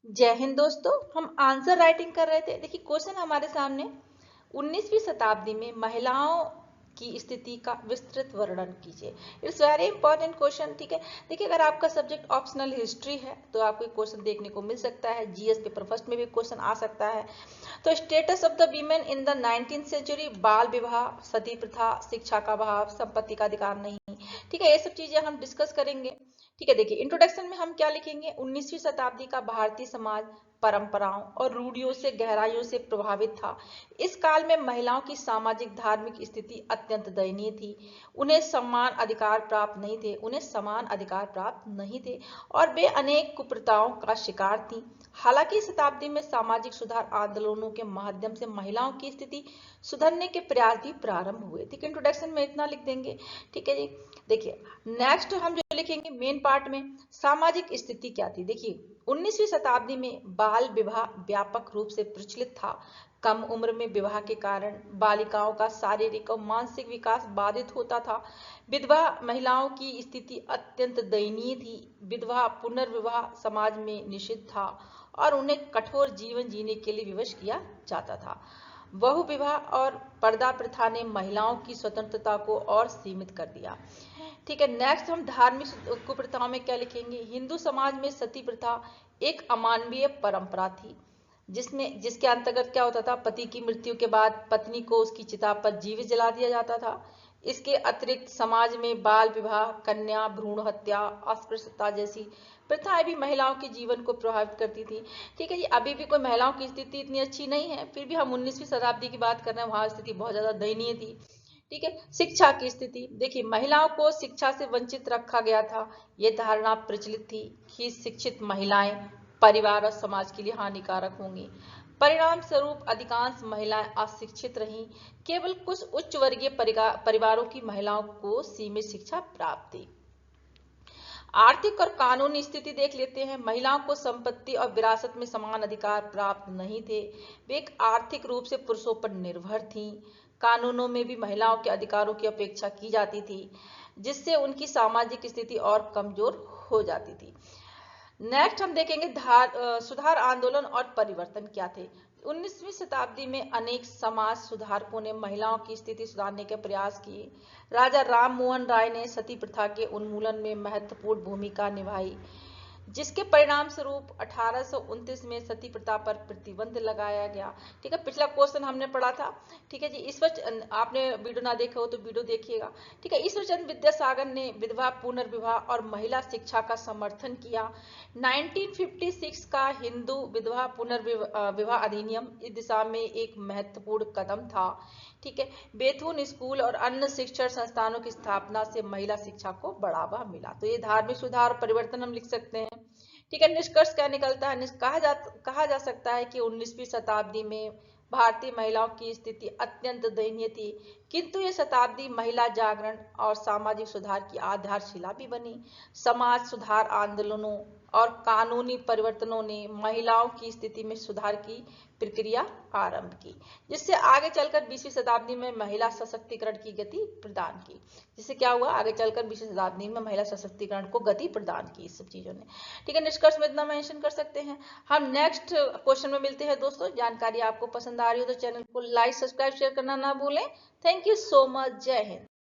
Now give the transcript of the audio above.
जय हिंद दोस्तों। हम आंसर राइटिंग कर रहे थे। देखिए क्वेश्चन हमारे सामने, 19वीं शताब्दी में महिलाओं की स्थिति का विस्तृत वर्णन कीजिए। It's very important question. ठीक है, देखिए अगर आपका सब्जेक्ट ऑप्शनल हिस्ट्री है तो आपको क्वेश्चन देखने को मिल सकता है, जीएस पेपर फर्स्ट में भी क्वेश्चन आ सकता है। तो status of the women in the 19th century, बाल विवाह, सती प्रथा, शिक्षा का अभाव, संपत्ति का अधिकार नहीं। ठीक है, ये सब चीजें हम डिस्कस करेंगे। ठीक है, देखिए इंट्रोडक्शन में हम क्या लिखेंगे, 19वीं शताब्दी का भारतीय समाज परंपराओं और रूढ़ियों से गहराइयों से प्रभावित था। इस काल में महिलाओं की सामाजिक धार्मिक स्थिति अत्यंत दयनीय थी। उन्हें समान अधिकार प्राप्त नहीं थे और वे अनेक कुप्रथाओं का शिकार थी। हालांकि इस शताब्दी में सामाजिक सुधार आंदोलनों के माध्यम से महिलाओं की स्थिति सुधरने के प्रयास भी प्रारंभ हुए। ठीक है, इंट्रोडक्शन में इतना लिख देंगे। ठीक है जी, देखिए नेक्स्ट हम जो लिखेंगे मेन पार्ट में, सामाजिक स्थिति क्या थी। देखिए 19वीं शताब्दी में बाल विवाह व्यापक रूप से प्रचलित था। कम उम्र में विवाह के कारण बालिकाओं का शारीरिक और मानसिक विकास बाधित होता था। विधवा महिलाओं की स्थिति अत्यंत दयनीय थी। विधवा पुनर्विवाह समाज में निषिद्ध था और उन्हें कठोर जीवन जीने के लिए विवश किया जाता था। बहु विवाह और पर्दा प्रथा ने महिलाओं की स्वतंत्रता को और सीमित कर दिया। ठीक है, नेक्स्ट हम धार्मिक कुप्रथाओं में क्या लिखेंगे। हिंदू समाज में सती प्रथा एक अमानवीय परंपरा थी, जिसके अंतर्गत क्या होता था, पति की मृत्यु के बाद पत्नी को उसकी चिता पर जीवित जला दिया जाता था। इसके अतिरिक्त समाज में बाल विवाह, कन्या भ्रूण हत्या, अस्पृश्यता जैसी प्रथाएं भी महिलाओं के जीवन को प्रभावित करती थी। ठीक है जी, अभी भी कोई महिलाओं की स्थिति इतनी अच्छी नहीं है, फिर भी हम 19वीं शताब्दी की बात कर रहे हैं, वहां स्थिति बहुत ज्यादा दयनीय थी। ठीक है, शिक्षा की स्थिति देखिए, महिलाओं को शिक्षा से वंचित रखा गया था। ये धारणा प्रचलित थी कि शिक्षित महिलाएं परिवार और समाज के लिए हानिकारक होंगी। परिणाम स्वरूप अधिकांश महिलाएं अशिक्षित रहीं। केवल कुछ उच्च वर्गीय परिवारों की महिलाओं को सीमित शिक्षा प्राप्त थी। आर्थिक और कानूनी स्थिति देख लेते हैं। महिलाओं को संपत्ति और विरासत में समान अधिकार प्राप्त नहीं थे। वे एक आर्थिक रूप से पुरुषों पर निर्भर थीं। कानूनों में भी महिलाओं के अधिकारों की अपेक्षा की जाती थी, जिससे उनकी सामाजिक स्थिति और कमजोर हो जाती थी। नेक्स्ट हम देखेंगे सुधार आंदोलन और परिवर्तन क्या थे। 19वीं शताब्दी में अनेक समाज सुधारकों ने महिलाओं की स्थिति सुधारने के प्रयास किए। राजा राम मोहन राय ने सती प्रथा के उन्मूलन में महत्वपूर्ण भूमिका निभाई, जिसके परिणाम स्वरूप 1829 में सती प्रथा पर प्रतिबंध लगाया गया। ठीक है, पिछला क्वेश्चन हमने पढ़ा था। ठीक है जी, ईश्वर आपने वीडियो ना देखा हो तो वीडियो देखिएगा। ठीक है, ईश्वरचंद्र विद्यासागर ने विधवा पुनर्विवाह और महिला शिक्षा का समर्थन किया। 1956 का हिंदू विधवा पुनर्विवाह अधिनियम इस दिशा में एक महत्वपूर्ण कदम था। ठीक है, बेथुन स्कूल और अन्य शिक्षण संस्थानों की स्थापना से महिला शिक्षा को बढ़ावा मिला। तो ये धार्मिक सुधार और परिवर्तन हम लिख सकते हैं। ठीक है, निष्कर्ष क्या निकलता है, कहा जा सकता है कि 19वीं शताब्दी में भारतीय महिलाओं की स्थिति अत्यंत दयनीय थी, किंतु ये शताब्दी महिला जागरण और सामाजिक सुधार की आधारशिला भी बनी। समाज सुधार आंदोलनों और कानूनी परिवर्तनों ने महिलाओं की स्थिति में सुधार की प्रक्रिया आरंभ की, जिससे आगे चलकर 20वीं शताब्दी में महिला सशक्तिकरण की गति प्रदान की। जिससे क्या हुआ, आगे चलकर 20वीं शताब्दी में महिला सशक्तिकरण को गति प्रदान की इस सब चीजों ने। ठीक है, निष्कर्ष में इतना मेंशन कर सकते हैं। हम नेक्स्ट क्वेश्चन में मिलते हैं दोस्तों। जानकारी आपको पसंद आ रही हो तो चैनल को लाइक सब्सक्राइब शेयर करना ना भूलें। Thank you so much. जय हिंद।